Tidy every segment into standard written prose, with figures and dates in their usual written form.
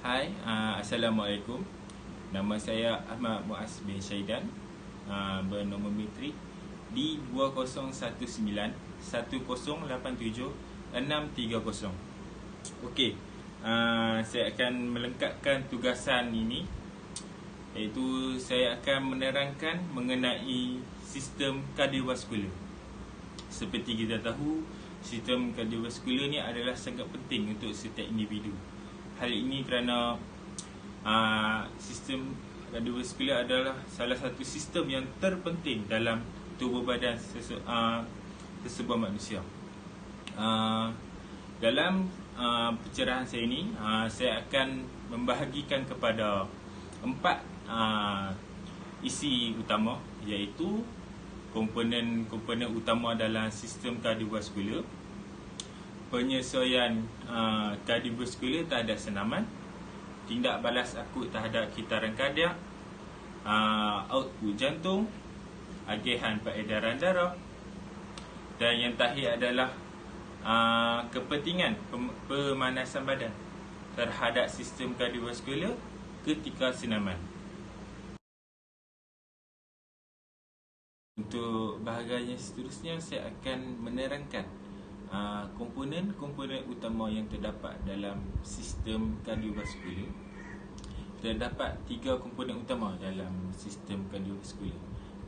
Hai, Assalamualaikum. Nama saya Ahmad Muaz bin Syaidan, bernombor metrik D20191087630. Okey, saya akan melengkapkan tugasan ini, iaitu saya akan menerangkan mengenai sistem kardiovaskular. Seperti kita tahu, sistem kardiovaskular ni adalah sangat penting untuk setiap individu. Hal ini kerana sistem kardiovaskular adalah salah satu sistem yang terpenting dalam tubuh badan sesebuah manusia. Dalam pencerahan saya ini, saya akan membahagikan kepada 4 isi utama, iaitu komponen utama dalam sistem kardiovaskular, penyesuaian kardiovaskular terhadap senaman, tindak balas akut terhadap kitaran kardiak, output jantung, agihan peredaran darah, dan yang terakhir adalah kepentingan pemanasan badan terhadap sistem kardiovaskular ketika senaman. Untuk bahagian yang seterusnya, saya akan menerangkan komponen-komponen utama yang terdapat dalam sistem kardiovaskular. Terdapat 3 komponen utama dalam sistem kardiovaskular,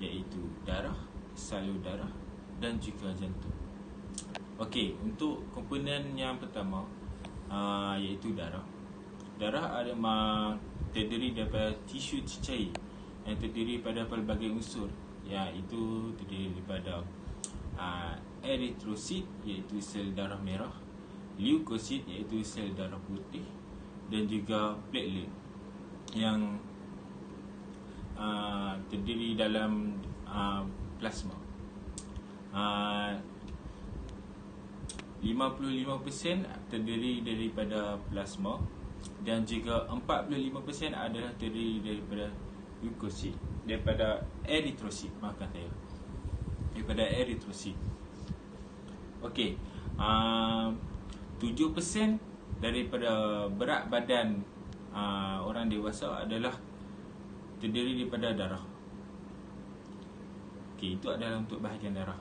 iaitu darah, salur darah dan juga jantung. Okey, untuk komponen yang pertama, iaitu darah. Darah terdiri daripada tisu cecair yang terdiri pada pelbagai unsur, iaitu terdiri daripada eritrosit, iaitu sel darah merah, leukosit, iaitu sel darah putih, dan juga platelet yang terdiri dalam plasma. 55% terdiri daripada plasma, dan juga 45% adalah terdiri daripada leukosit, daripada eritrosit, maafkan saya, daripada eritrosit. Okey, 7% daripada berat badan orang dewasa adalah terdiri daripada darah. Okey, itu adalah untuk bahagian darah.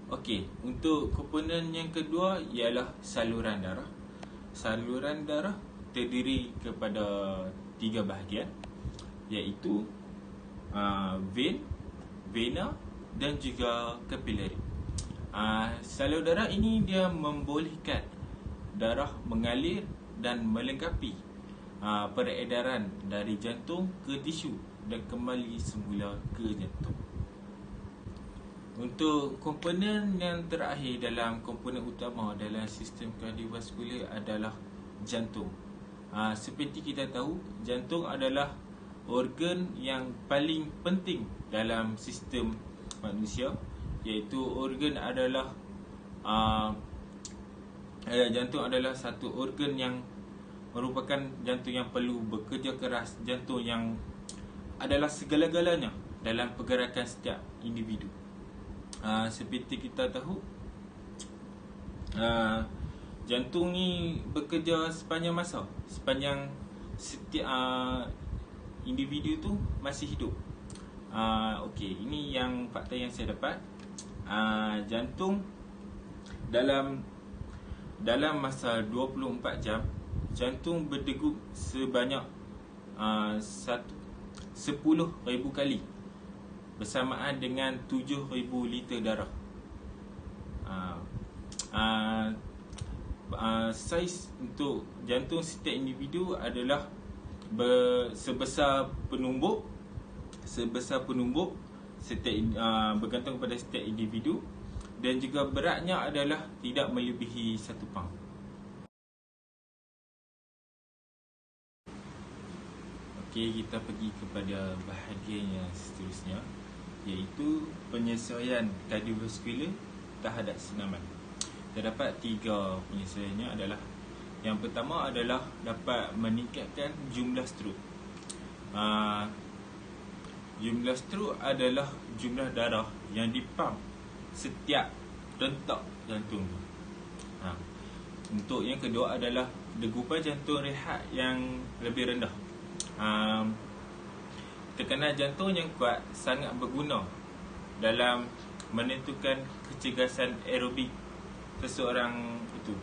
Okey, untuk komponen yang kedua ialah saluran darah. Saluran darah terdiri kepada 3 bahagian, iaitu vein, vena dan juga kapilari. Salur darah ini dia membolehkan darah mengalir dan melengkapi peredaran dari jantung ke tisu dan kembali semula ke jantung. Untuk komponen yang terakhir dalam komponen utama dalam sistem kardiovaskular adalah jantung. Seperti kita tahu, jantung adalah organ yang paling penting dalam sistem manusia, iaitu jantung adalah satu organ yang merupakan jantung yang perlu bekerja keras, jantung yang adalah segala-galanya dalam pergerakan setiap individu. Seperti kita tahu, jantung ni bekerja sepanjang masa, sepanjang setiap individu tu masih hidup. Okey, ini yang fakta yang saya dapat. Jantung dalam masa 24 jam, jantung berdegup sebanyak 10,000 kali, bersamaan dengan 7,000 liter darah. Saiz untuk jantung setiap individu adalah sebesar penumbuk bergantung kepada setiap individu, dan juga beratnya adalah tidak melebihi 1 paun. Okey, kita pergi kepada bahagian yang seterusnya, iaitu penyesuaian kardiovaskular terhadap senaman. Terdapat 3 penyesuaiannya adalah, yang pertama adalah dapat meningkatkan jumlah strok. Jumlah strok adalah jumlah darah yang dipam setiap rentak jantung. Untuk yang kedua adalah degupan jantung rehat yang lebih rendah. Tekanan jantung yang kuat sangat berguna dalam menentukan kecergasan aerobik seseorang itu.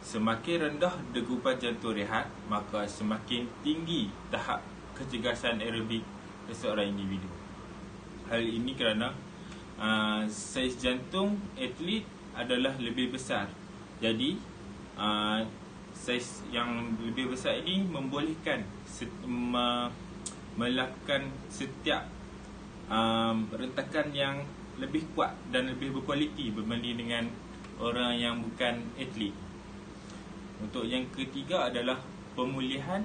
Semakin rendah degupan jantung rehat, maka semakin tinggi tahap kecergasan aerobik seseorang individu. Hal ini kerana saiz jantung atlet adalah lebih besar. Jadi saiz yang lebih besar ini membolehkan melakukan setiap rentakan yang lebih kuat dan lebih berkualiti berbanding dengan orang yang bukan atlet. Untuk yang ketiga adalah pemulihan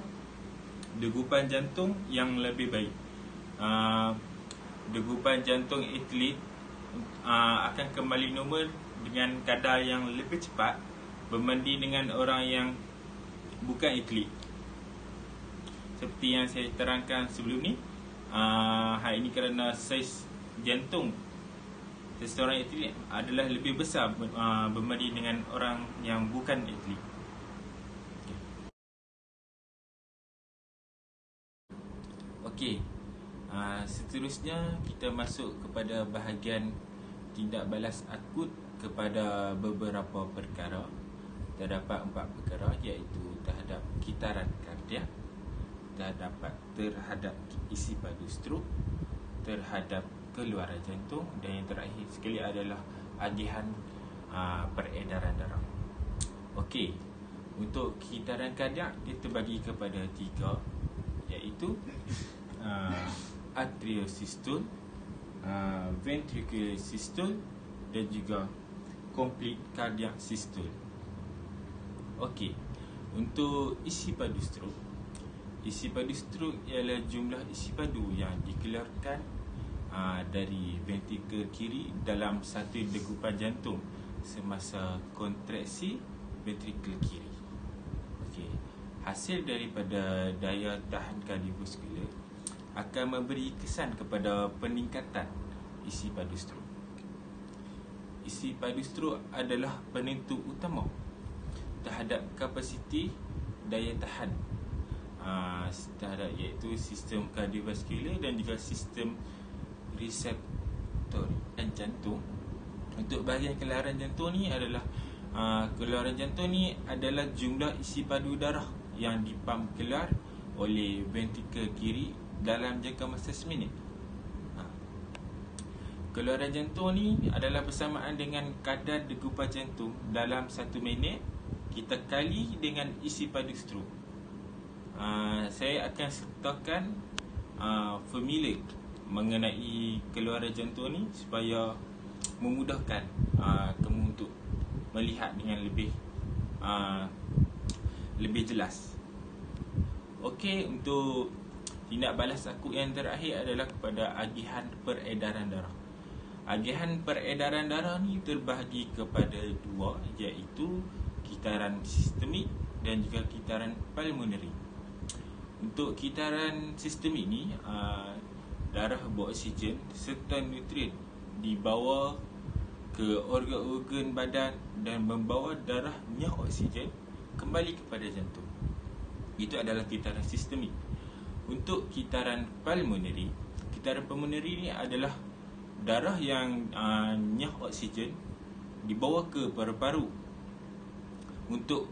degupan jantung yang lebih baik. Degupan jantung atlet akan kembali normal dengan kadar yang lebih cepat berbanding dengan orang yang bukan atlet. Seperti yang saya terangkan sebelum ni, hal ini kerana saiz jantung seseorang atlet adalah lebih besar berbanding dengan orang yang bukan atlet. Okey. Seterusnya kita masuk kepada bahagian tindak balas akut kepada beberapa perkara. Terdapat 4 perkara, iaitu terhadap kitaran kardiak, terhadap isi padu strok, terhadap keluaran jantung, dan yang terakhir sekali adalah agihan peredaran darah. Okey, untuk kitaran kardiak dia terbagi kepada 3, iaitu atriosistole, ventricular systole dan juga complete cardiac systole. Okey, untuk isi padu strok, isi padu strok ialah jumlah isi padu yang dikeluarkan dari ventrikel kiri dalam satu degupan jantung semasa kontraksi ventrikel kiri. Okey, hasil daripada daya tahan kardiovaskular akan memberi kesan kepada peningkatan isi padu strok. Isi padu strok adalah penentu utama terhadap kapasiti daya tahan terhadap, iaitu sistem kardiovaskular dan juga sistem reseptor dan jantung. Untuk bahagian keluaran jantung ni adalah keluaran jantung ni adalah jumlah isi padu darah yang dipam keluar oleh ventrikel kiri dalam jangka masa seminit. Keluaran jantung ni adalah bersamaan dengan kadar degupan jantung dalam 1 minit kita kali dengan isi padu strok. Saya akan sertakan formula mengenai keluaran jantung ni supaya memudahkan kamu untuk melihat dengan lebih jelas. Okey, untuk tindak balas akut yang terakhir adalah kepada agihan peredaran darah. Agihan peredaran darah ni terbahagi kepada 2, iaitu kitaran sistemik dan juga kitaran pulmonary. Untuk kitaran sistemik ni, darah beroksigen serta nutrien dibawa ke organ-organ badan dan membawa darahnya oksigen kembali kepada jantung. Itu adalah kitaran sistemik. Untuk kitaran pulmonary ni adalah darah yang nyah oksigen dibawa ke paru-paru untuk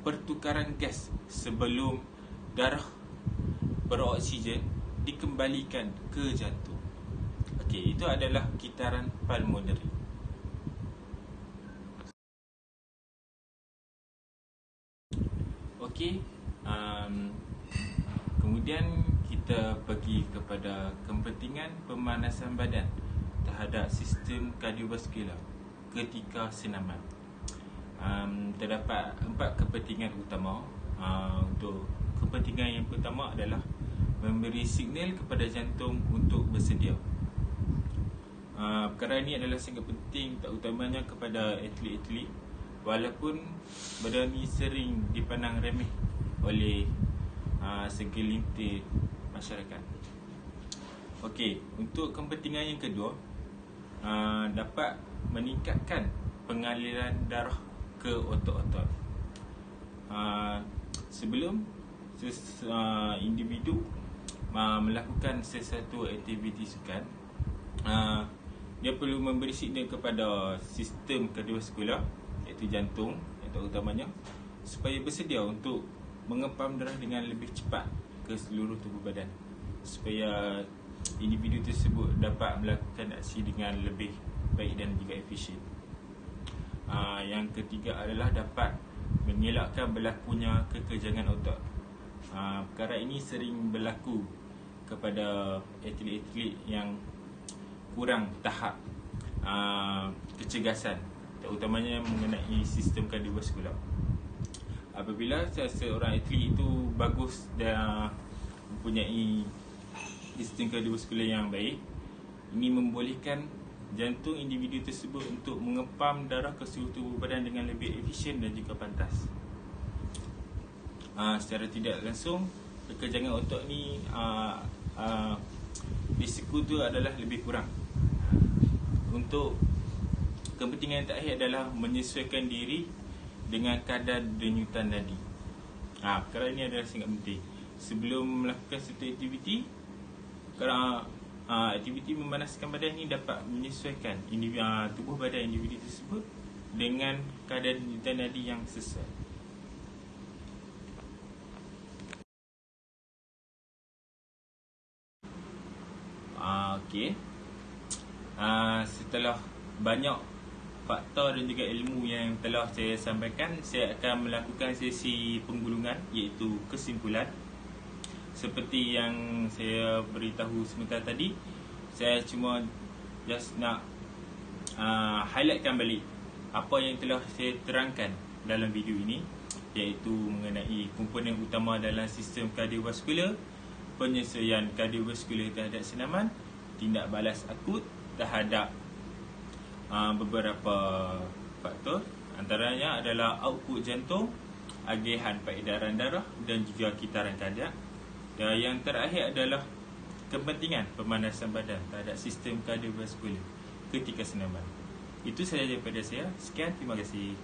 pertukaran gas sebelum darah beroksigen dikembalikan ke jantung. Okey, itu adalah kitaran pulmonary. Okey, kemudian kita pergi kepada kepentingan pemanasan badan terhadap sistem kardiovaskular ketika senaman. Terdapat 4 kepentingan utama. Untuk kepentingan yang pertama adalah memberi signal kepada jantung untuk bersedia. Perkara ini adalah sangat penting, terutamanya kepada atlet-atlet, walaupun benda ni sering dipandang remeh oleh segelintir masyarakat. Okey, untuk kepentingan yang kedua, dapat meningkatkan pengaliran darah ke otot-otot. Sebelum individu melakukan sesuatu aktiviti sukan, dia perlu memberi signal kepada sistem kardiovaskular, iaitu jantung utamanya, supaya bersedia untuk mengepam darah dengan lebih cepat ke seluruh tubuh badan, supaya individu tersebut dapat melakukan aksi dengan lebih baik dan juga efisien. Yang ketiga adalah dapat mengelakkan berlakunya kekejangan otot. Perkara ini sering berlaku kepada atlet-atlet yang kurang tahap kecergasan, terutamanya mengenai sistem kardiovaskular. Apabila seorang atlet itu bagus dan mempunyai sistem kardiovaskular yang baik, ini membolehkan jantung individu tersebut untuk mengepam darah ke seluruh tubuh badan dengan lebih efisien dan juga pantas. Secara tidak langsung, kekejangan otot ni risiko tu adalah lebih kurang. Untuk kepentingan yang terakhir adalah menyesuaikan diri dengan kadar denyutan nadi. Perkara ini adalah sangat penting. Sebelum melakukan satu aktiviti, kerana aktiviti memanaskan badan ini dapat menyesuaikan tubuh badan individu tersebut dengan kadar denyutan nadi yang sesuai. Okey. Setelah banyak faktor dan juga ilmu yang telah saya sampaikan, saya akan melakukan sesi penggulungan, iaitu kesimpulan. Seperti yang saya beritahu sebentar tadi, saya cuma just nak highlightkan balik apa yang telah saya terangkan dalam video ini, iaitu mengenai komponen utama dalam sistem kardiovaskular, penyesuaian kardiovaskular terhadap senaman, tindak balas akut terhadap beberapa faktor. Antaranya adalah output jantung, agihan peredaran darah dan juga kitaran kardiak. Dan yang terakhir adalah kepentingan pemanasan badan terhadap sistem kardiovaskular ketika senaman. Itu sahaja daripada saya. Sekian, terima kasih.